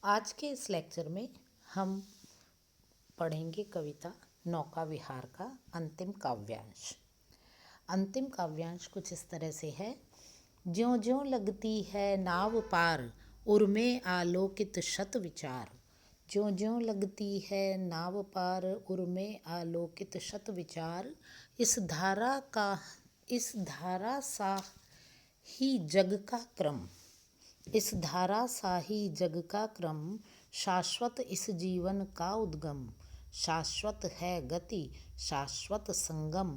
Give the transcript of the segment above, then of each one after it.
आज के इस लेक्चर में हम पढ़ेंगे कविता नौका विहार का अंतिम काव्यांश। अंतिम काव्यांश कुछ इस तरह से है। ज्यों ज्यों लगती है नाव पार, उर्मे आलोकित शत विचार। ज्यों ज्यों लगती है नाव पार, उर्मे आलोकित शत विचार। इस धारा सा ही जग का क्रम, इस धारा सा ही जग का क्रम। शाश्वत इस जीवन का उद्गम, शाश्वत है गति शाश्वत संगम।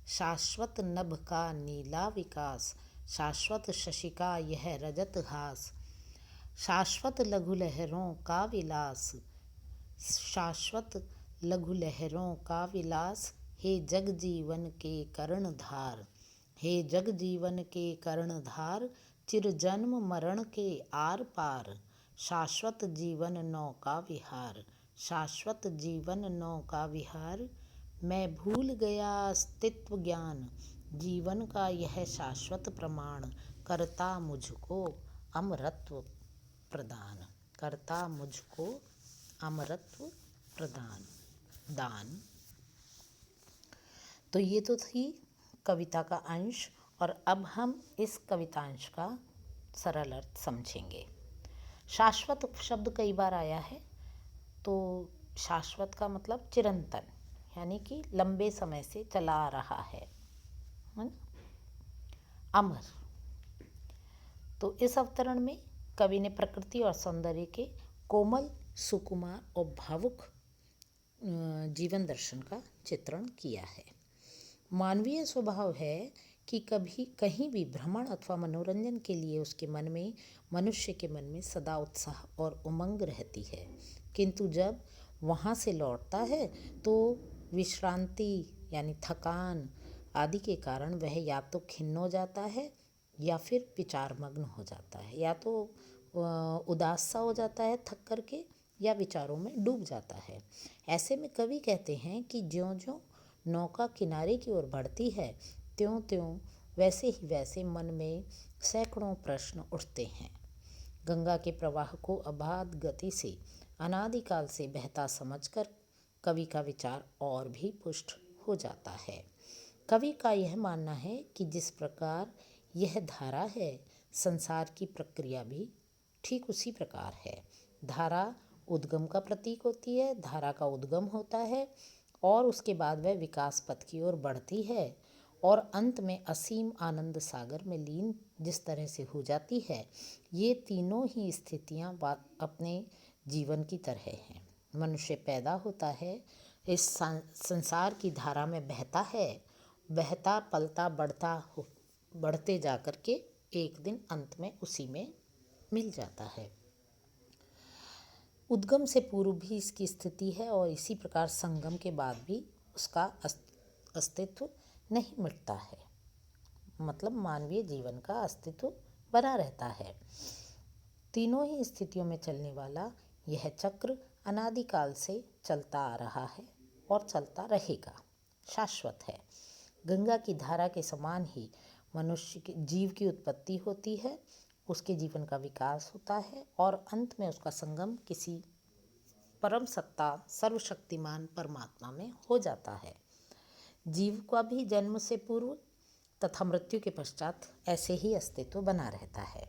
शाश्वत नभ का नीला विकास, शाश्वत शशि का यह रजत हास। शाश्वत लघु लहरों का विलास, शाश्वत लघु लहरों का विलास। हे जग जीवन के कर्णधार, हे जग जीवन के कर्णधार। चिर जन्म मरण के आर पार, शाश्वत जीवन नौका विहार। शाश्वत जीवन नौका विहार। मैं भूल गया अस्तित्व ज्ञान, जीवन का यह शाश्वत प्रमाण। करता मुझको अमरत्व प्रदान, करता मुझको अमरत्व प्रदान दान। तो ये तो थी कविता का अंश, और अब हम इस कवितांश का सरल अर्थ समझेंगे। शाश्वत शब्द कई बार आया है। तो शाश्वत का मतलब चिरंतन, यानी कि लंबे समय से चला आ रहा है ना? अमर। तो इस अवतरण में कवि ने प्रकृति और सौंदर्य के कोमल, सुकुमार और भावुक जीवन दर्शन का चित्रण किया है। मानवीय स्वभाव है कि कभी कहीं भी भ्रमण अथवा मनोरंजन के लिए उसके मन में, मनुष्य के मन में सदा उत्साह और उमंग रहती है, किंतु जब वहाँ से लौटता है तो विश्रांति यानी थकान आदि के कारण वह या तो खिन्न हो जाता है या फिर विचारमग्न हो जाता है, या तो उदास सा हो जाता है थक करके, या विचारों में डूब जाता है। ऐसे में कवि कहते हैं कि ज्यों ज्यों नौका किनारे की ओर बढ़ती है, त्यों त्यों वैसे ही वैसे मन में सैकड़ों प्रश्न उठते हैं। गंगा के प्रवाह को अबाध गति से अनादिकाल से बहता समझकर कवि का विचार और भी पुष्ट हो जाता है। कवि का यह मानना है कि जिस प्रकार यह धारा है, संसार की प्रक्रिया भी ठीक उसी प्रकार है। धारा उद्गम का प्रतीक होती है, धारा का उद्गम होता है और उसके बाद वह विकास पथ की ओर बढ़ती है और अंत में असीम आनंद सागर में लीन जिस तरह से हो जाती है। ये तीनों ही स्थितियाँ अपने जीवन की तरह हैं। मनुष्य पैदा होता है, इस संसार की धारा में बहता है, बहता पलता बढ़ते जा कर के एक दिन अंत में उसी में मिल जाता है। उद्गम से पूर्व भी इसकी स्थिति है और इसी प्रकार संगम के बाद भी उसका अस्तित्व नहीं मिटता है, मतलब मानवीय जीवन का अस्तित्व बना रहता है। तीनों ही स्थितियों में चलने वाला यह चक्र अनादिकाल से चलता आ रहा है और चलता रहेगा, शाश्वत है। गंगा की धारा के समान ही मनुष्य के जीव की उत्पत्ति होती है, उसके जीवन का विकास होता है और अंत में उसका संगम किसी परम सत्ता सर्वशक्तिमान परमात्मा में हो जाता है। जीव का भी जन्म से पूर्व तथा मृत्यु के पश्चात ऐसे ही अस्तित्व बना रहता है।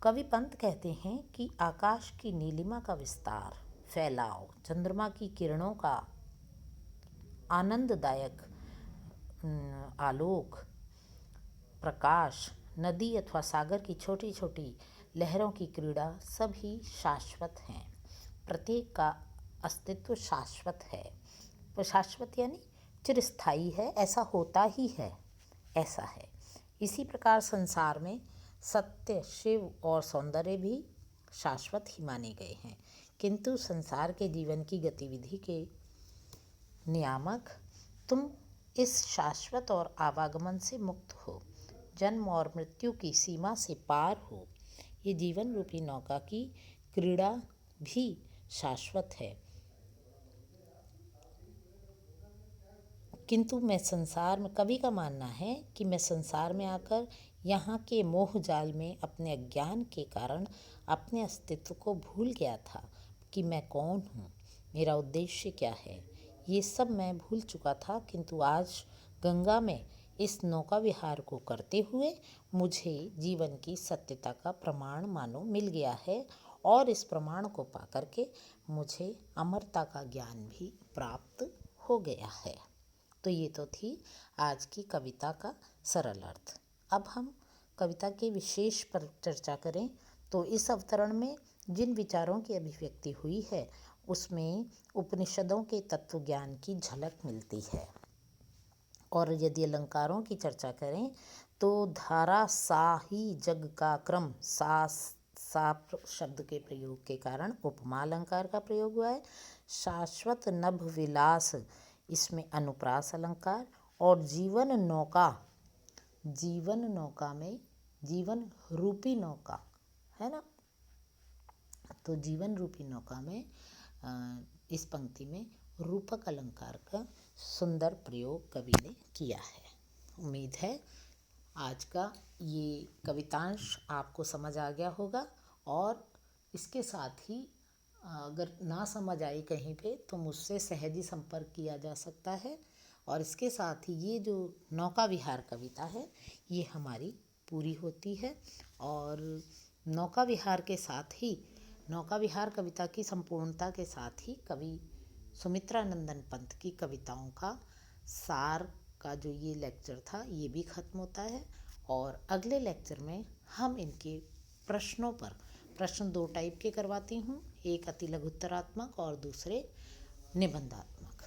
कवि पंत कहते हैं कि आकाश की नीलिमा का विस्तार, फैलाव, चंद्रमा की किरणों का आनंददायक आलोक, प्रकाश, नदी अथवा सागर की छोटी छोटी लहरों की क्रीड़ा सभी शाश्वत हैं। प्रत्येक का अस्तित्व शाश्वत है। तो शाश्वत यानी चिरस्थायी है, ऐसा होता ही है, ऐसा है। इसी प्रकार संसार में सत्य, शिव और सौंदर्य भी शाश्वत ही माने गए हैं, किंतु संसार के जीवन की गतिविधि के नियामक तुम इस शाश्वत और आवागमन से मुक्त हो, जन्म और मृत्यु की सीमा से पार हो। ये जीवन रूपी नौका की क्रीड़ा भी शाश्वत है, किंतु मैं संसार में, कवि का मानना है कि मैं संसार में आकर यहाँ के मोह जाल में अपने अज्ञान के कारण अपने अस्तित्व को भूल गया था कि मैं कौन हूँ, मेरा उद्देश्य क्या है। ये सब मैं भूल चुका था, किंतु आज गंगा में इस नौका विहार को करते हुए मुझे जीवन की सत्यता का प्रमाण मानो मिल गया है, और इस प्रमाण को पाकर के मुझे अमरता का ज्ञान भी प्राप्त हो गया है। तो ये तो थी आज की कविता का सरल अर्थ। अब हम कविता के विशेष पर चर्चा करें तो इस अवतरण में जिन विचारों की अभिव्यक्ति हुई है उसमें उपनिषदों के तत्व ज्ञान की झलक मिलती है। और यदि अलंकारों की चर्चा करें तो धारा सा ही जग का क्रम, सा शब्द के प्रयोग के कारण उपमा अलंकार का प्रयोग हुआ है। शाश्वत नभ विलास, इसमें अनुप्रास अलंकार। और जीवन नौका, जीवन नौका में जीवन रूपी नौका है ना, तो जीवन रूपी नौका में इस पंक्ति में रूपक अलंकार का सुंदर प्रयोग कवि ने किया है। उम्मीद है आज का ये कवितांश आपको समझ आ गया होगा, और इसके साथ ही अगर ना समझ आई कहीं पे तो मुझसे सहज ही संपर्क किया जा सकता है। और इसके साथ ही ये जो नौका विहार कविता है ये हमारी पूरी होती है। और नौका विहार के साथ ही, नौका विहार कविता की संपूर्णता के साथ ही कवि सुमित्रानंदन पंत की कविताओं का सार का जो ये लेक्चर था ये भी ख़त्म होता है। और अगले लेक्चर में हम इनके प्रश्नों पर, प्रश्न 2 टाइप के करवाती हूँ, एक अति लघुत्तरात्मक और दूसरे निबंधात्मक।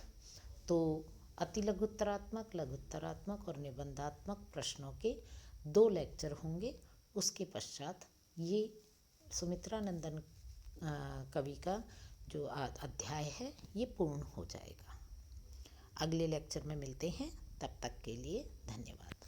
तो अति लघुत्तरात्मक, लघुत्तरात्मक और निबंधात्मक प्रश्नों के 2 लेक्चर होंगे। उसके पश्चात ये सुमित्रानंदन कवि का जो अध्याय है ये पूर्ण हो जाएगा। अगले लेक्चर में मिलते हैं, तब तक के लिए धन्यवाद।